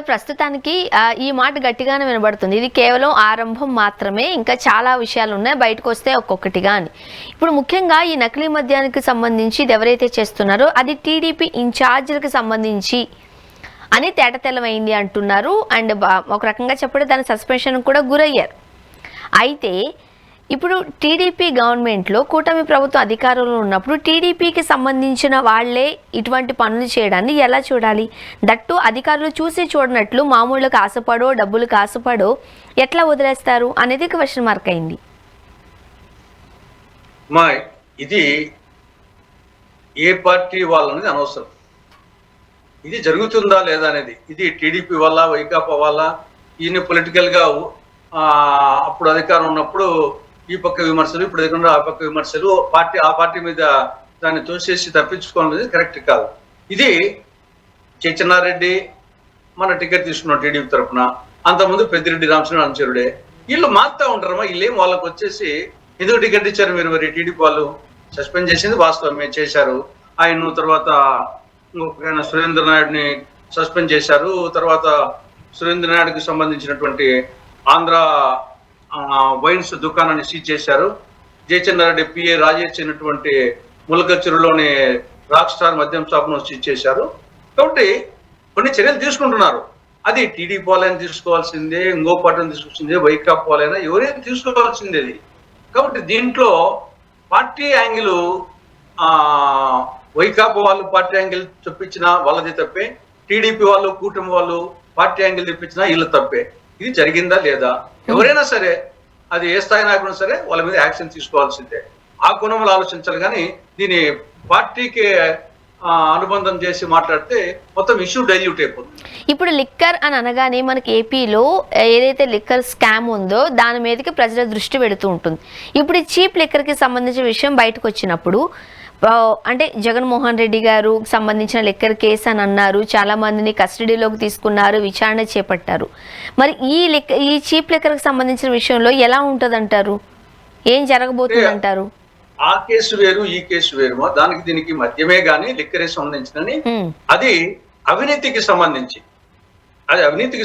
ప్రస్తుతానికి ఈ మాట గట్టిగానే వినబడుతుంది. ఇది కేవలం ఆరంభం మాత్రమే, ఇంకా చాలా విషయాలు ఉన్నాయి, బయటకు వస్తే ఒక్కొక్కటిగా అని. ఇప్పుడు ముఖ్యంగా ఈ నకిలీ మద్యానికి సంబంధించి ఇది ఎవరైతే చేస్తున్నారో అది టీడీపీ ఇన్ఛార్జీలకు సంబంధించి అని తేటతెల్లమైంది అంటున్నారు. అండ్ ఒక రకంగా చెప్పడం దాని సస్పెన్షన్ కూడా గురయ్యారు. అయితే ఇప్పుడు టీడీపీ గవర్నమెంట్లో కూటమి ప్రభుత్వం అధికారంలో ఉన్నప్పుడు టీడీపీకి సంబంధించిన వాళ్లే ఇటువంటి పనులు చేయడాన్ని ఎలా చూడాలి? దట్టు అధికారులు చూసి చూడనట్లు మామూలుగా ఆశపడో డబ్బులు ఆశపడో ఎట్లా వదిలేస్తారు అనేది క్వశ్చన్ మార్క్ అయింది. ఇది ఏ పార్టీ వాళ్ళనేది అనవసరం. ఇది జరుగుతుందా లేదా అనేది, ఇది టీడీపీ వల్ల వైకాపా వల్ల ఈయన పొలిటికల్ గా అప్పుడు అధికారం ఉన్నప్పుడు ఈ పక్క విమర్శలు, ఇప్పుడు ఎదుగుండా ఆ పక్క విమర్శలు, ఆ పార్టీ మీద దాన్ని తోసేసి తప్పించుకోవాలనేది కరెక్ట్ కాదు. ఇది చెన్నారెడ్డి మన టికెట్ తీసుకున్నాం టీడీపీ తరఫున, అంతకుముందు పెద్దిరెడ్డి రామచంద్ర అనుచరుడే, వీళ్ళు మారుతా ఉంటారమ్మా. వీళ్ళేం వాళ్ళకి వచ్చేసి ఎందుకు టికెట్ ఇచ్చారు మీరు, మరి టీడీపీ వాళ్ళు సస్పెండ్ చేసింది వాస్తవమే, చేశారు. ఆయన తర్వాత సురేంద్ర నాయుడిని సస్పెండ్ చేశారు. తర్వాత సురేంద్ర నాయుడుకి సంబంధించినటువంటి ఆంధ్ర వైన్స్ దుకాణాన్ని సీజ్ చేశారు. జయచంద్రారెడ్డి పిఏ రాజేష్ అయినటువంటి ములకచెరులోని రాక్ స్టార్ మద్యం షాప్ను సీజ్ చేశారు. కాబట్టి కొన్ని చర్యలు తీసుకుంటున్నారు. అది టీడీపీ వాళ్ళైనా తీసుకోవాల్సిందే, ఇంకో పార్టీని తీసుకొచ్చిందే, వైకాపా వాళ్ళైనా ఎవరైనా తీసుకోవాల్సిందే. కాబట్టి దీంట్లో పార్టీ యాంగిల్ వైకాపా వాళ్ళు పార్టీ యాంగిల్ చెప్పించినా వాళ్ళది తప్పే, టీడీపీ వాళ్ళు కూటమి వాళ్ళు పార్టీ యాంగిల్ తెప్పించినా వీళ్ళు తప్పే. ఇది జరిగిందా లేదా, ఎవరైనా సరే అది ఏ స్థాయి నాయకుడు సరే వాళ్ళ మీద యాక్షన్ తీసుకోవాల్సిందే. ఆ కోణంలో ఆలోచించాలి. కానీ దీని పార్టీకి అనుబంధం చేసి మాట్లాడితే మొత్తం ఇష్యూ డైల్యూట్ అయిపోతుంది. ఇప్పుడు లిక్కర్ అని అనగానే మనకి ఏపీలో ఏదైతే లిక్కర్ స్కామ్ ఉందో దాని మీదకి ప్రజల దృష్టి పెడుతూ ఉంటుంది. ఇప్పుడు ఈ చీప్ లిక్కర్కి సంబంధించిన విషయం బయటకు వచ్చినప్పుడు అంటే జగన్మోహన్ రెడ్డి గారు సంబంధించిన లిక్కర్ కేసు అని అన్నారు, చాలా మందిని కస్టడీలోకి తీసుకున్నారు, విచారణ చేపట్టారు. మరి ఈ చీప్ లిక్కర్కి సంబంధించిన విషయంలో ఎలా ఉంటది అంటారు, ఏం జరగబోతుంది అంటారు? ఆ కేసు వేరు, ఈ కేసు వేరు. దానికి దీనికి మద్యమే గానీ లిక్కరే సంబంధించిందని, అది అవినీతికి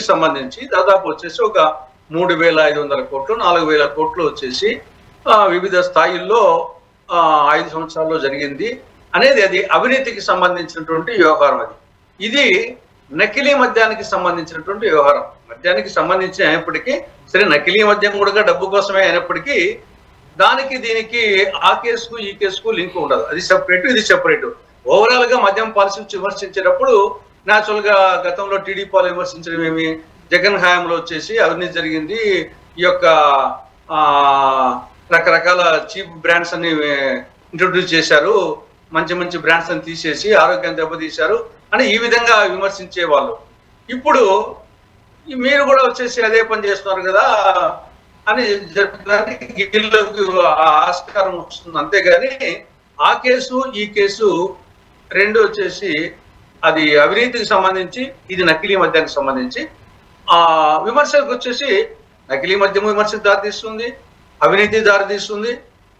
సంబంధించి దాదాపు వచ్చేసి ఒక 3,500 కోట్లు 4,000 కోట్లు వచ్చేసి వివిధ స్థాయిల్లో 5 సంవత్సరాల్లో జరిగింది అనేది, అది అవినీతికి సంబంధించినటువంటి వ్యవహారం. ఇది నకిలీ మద్యానికి సంబంధించినటువంటి వ్యవహారం. మద్యానికి సంబంధించి అయినప్పటికీ సరే, నకిలీ మద్యం కూడా డబ్బు కోసమే అయినప్పటికీ దానికి దీనికి ఆ కేసుకు ఈ కేసుకు లింక్ ఉండదు. అది సెపరేట్, ఇది సెపరేట్. ఓవరాల్ గా మద్యం పాలసీ విమర్శించేటప్పుడు న్యాచురల్ గా గతంలో టీడీపీ వాళ్ళు విమర్శించడం ఏమి, జగన్ హయాంలో వచ్చేసి అవినీతి జరిగింది, ఈ యొక్క రకరకాల చీప్ బ్రాండ్స్ అన్ని ఇంట్రొడ్యూస్ చేశారు, మంచి మంచి బ్రాండ్స్ అని తీసేసి ఆరోగ్యం దెబ్బతీశారు అని ఈ విధంగా విమర్శించే వాళ్ళు. ఇప్పుడు మీరు కూడా వచ్చేసి అదే పని చేస్తున్నారు కదా అని చెప్పడానికి ఆస్కారం వస్తుంది. అంతేగాని ఆ కేసు ఈ కేసు రెండు వచ్చేసి అది అవినీతికి సంబంధించి, ఇది నకిలీ మద్యానికి సంబంధించి. విమర్శలకు వచ్చేసి నకిలీ మద్యం విమర్శకు దారితీస్తుంది, అవినీతి దారితీస్తుంది.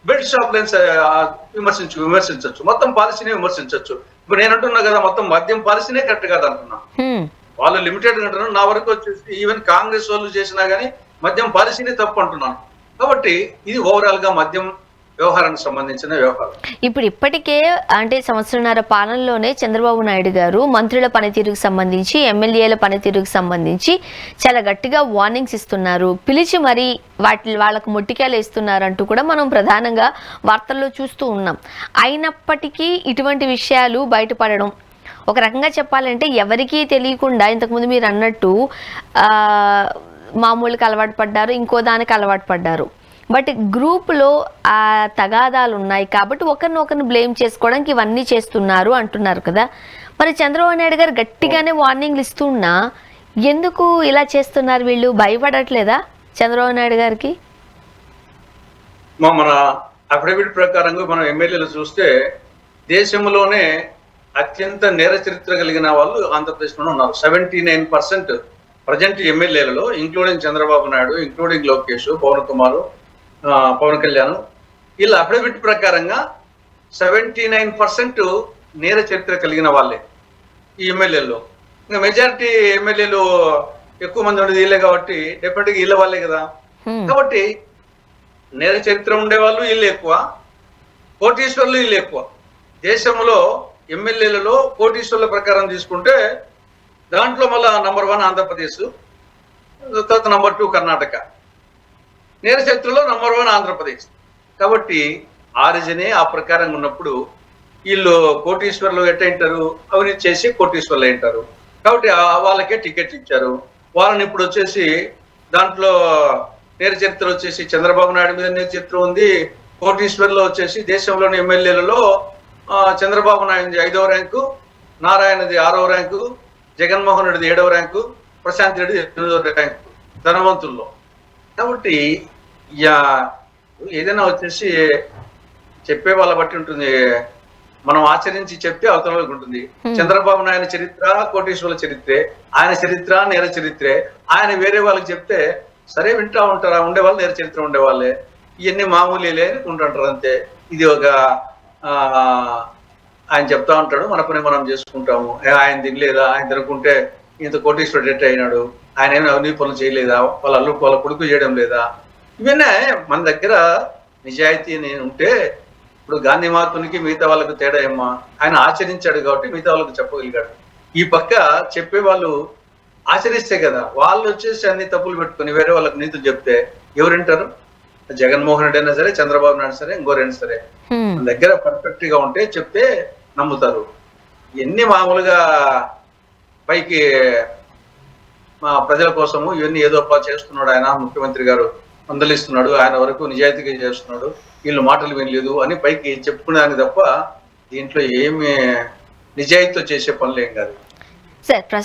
బెడ్ షాప్ లైన్స్ విమర్శించవచ్చు, మొత్తం పాలసీనే విమర్శించవచ్చు. ఇప్పుడు నేను అంటున్నా కదా, మొత్తం మద్యం పాలసీనే కరెక్ట్ కాదు అంటున్నా. వాళ్ళు లిమిటెడ్ అంటున్నారు, నా వరకు వచ్చేసి ఈవెన్ కాంగ్రెస్ వాళ్ళు చేసినా గానీ మద్యం పాలసీనే తప్పు అంటున్నాను. కాబట్టి ఇది ఓవరాల్ గా మద్యం వ్యవహారానికి సంబంధించిన వ్యవహారం. ఇప్పుడు ఇప్పటికే అంటే సంవత్సరంన్నర పాలనలోనే చంద్రబాబు నాయుడు గారు మంత్రుల పనితీరుకు సంబంధించి, ఎమ్మెల్యేల పనితీరుకు సంబంధించి చాలా గట్టిగా వార్నింగ్స్ ఇస్తున్నారు, పిలిచి మరి వాళ్ళకు మొట్టికాయలు ఇస్తున్నారు అంటూ కూడా మనం ప్రధానంగా వార్తల్లో చూస్తూ ఉన్నాం. అయినప్పటికీ ఇటువంటి విషయాలు బయటపడడం, ఒక రకంగా చెప్పాలంటే ఎవరికీ తెలియకుండా ఇంతకుముందు మీరు అన్నట్టు మామూలుగా అలవాటు పడ్డారు, ఇంకో దానికి అలవాటు పడ్డారు. బట్ గ్రూప్లో ఆ తగాదాలు ఉన్నాయి కాబట్టి ఒకరిని బ్లేమ్ చేసుకోవడానికి ఇవన్నీ చేస్తున్నారు అంటున్నారు కదా. మరి చంద్రబాబు నాయుడు గారు గట్టిగానే వార్నింగ్లు ఇస్తున్నా ఎందుకు ఇలా చేస్తున్నారు వీళ్ళు? భయపడట్లేదా చంద్రబాబు నాయుడు గారికి? మన అఫిడవిట్ ప్రకారంగా మనం ఎమ్మెల్యేలు చూస్తే దేశంలోనే అత్యంత నేర చరిత్ర కలిగిన వాళ్ళు ఆంధ్రప్రదేశ్లోనే ఉన్నారు. 79% ప్రజెంట్ ఎమ్మెల్యేలలో, ఇంక్లూడింగ్ చంద్రబాబు నాయుడు, ఇంక్లూడింగ్ లోకేష్, పవన్ కళ్యాణ్, వీళ్ళ అఫిడవిట్ ప్రకారంగా 79% నేర చరిత్ర కలిగిన వాళ్ళే ఈ ఎమ్మెల్యేలో. ఇంకా మెజారిటీ ఎమ్మెల్యేలు ఎక్కువ మంది ఉండేది వీళ్ళే కాబట్టి డెఫినెట్గా వీళ్ళ వాళ్ళే కదా. కాబట్టి నేర చరిత్ర ఉండేవాళ్ళు వీళ్ళు ఎక్కువ, కోటీశ్వర్లు వీళ్ళు ఎక్కువ. దేశంలో ఎమ్మెల్యేలలో కోటీశ్వర్ల ప్రకారం తీసుకుంటే దాంట్లో మళ్ళా నంబర్ 1 ఆంధ్రప్రదేశ్, తర్వాత నంబర్ 2 కర్ణాటక. నేర చరిత్రలో నంబర్ 1 ఆంధ్రప్రదేశ్. కాబట్టి ఆరిజినే ఆ ప్రకారంగా ఉన్నప్పుడు వీళ్ళు కోటీశ్వర్లు ఎట్టయింటారు, అవినీతి చేసి కోటీశ్వర్లు అయింటారు. కాబట్టి వాళ్ళకే టికెట్ ఇచ్చారు. వాళ్ళని ఇప్పుడు వచ్చేసి దాంట్లో నేర చరిత్ర వచ్చేసి చంద్రబాబు నాయుడు మీద నేర చరిత్ర ఉంది. కోటీశ్వర్లో వచ్చేసి దేశంలోని ఎమ్మెల్యేలలో చంద్రబాబు నాయుడు 5వ ర్యాంకు, నారాయణది 6వ ర్యాంకు, జగన్మోహన్ రెడ్డి 7వ ర్యాంకు, ప్రశాంత్ రెడ్డి 8వ ర్యాంకు ధనవంతుల్లో. కాబట్టి ఏదైనా వచ్చేసి చెప్పే వాళ్ళ బట్టి ఉంటుంది, మనం ఆచరించి చెప్తే అవతల వాళ్ళకి ఉంటుంది. చంద్రబాబు నాయుడు చరిత్ర కోటీశ్వర్ల చరిత్రే, ఆయన చరిత్ర నేర చరిత్రే. ఆయన వేరే వాళ్ళకి చెప్తే సరే వింటా ఉంటారా, ఉండేవాళ్ళు నేర చరిత్ర ఉండేవాళ్ళే, ఇవన్నీ మామూలులే ఉంటుంటారు అంతే. ఇది ఒక ఆయన చెప్తా ఉంటాడు, మన పని మనం చేసుకుంటాము. ఆయన తినలేదా, ఆయన తినకుంటే ఇంత కోటీశ్వరుడు ఎట్ అయినాడు, ఆయన ఏమైనా అవినీతి పనులు చేయలేదా, వాళ్ళ కొడుకు చేయడం లేదా, ఇవన్నీ మన దగ్గర నిజాయితీ ఉంటే. ఇప్పుడు గాంధీ మహాత్మునికి మిగతా వాళ్ళకు తేడా ఏమ్మా, ఆయన ఆచరించాడు కాబట్టి మిగతా వాళ్ళకు చెప్పగలిగాడు. ఈ పక్క చెప్పే వాళ్ళు ఆచరిస్తే కదా, వాళ్ళు వచ్చేసి అన్ని తప్పులు పెట్టుకుని వేరే వాళ్ళకి నీతులు చెప్తే ఎవరు వింటారు? జగన్మోహన్ రెడ్డి అయినా సరే, చంద్రబాబు నాయుడు సరే, ఇంకోరైనా సరే, మన దగ్గర పర్ఫెక్ట్ గా ఉంటే చెప్తే నమ్ముతారు. ఇవన్నీ మామూలుగా పైకి మా ప్రజల కోసము ఇవన్నీ ఏదో చేస్తున్నాడు ఆయన, ముఖ్యమంత్రి గారు మందలిస్తున్నాడు, ఆయన వరకు నిజాయితీగా చేస్తున్నాడు, వీళ్ళు మాటలు వినలేదు అని పైకి చెప్పుకునేదానికి తప్ప దీంట్లో ఏమి నిజాయితీతో చేసే పనులు ఏం కాదు సార్.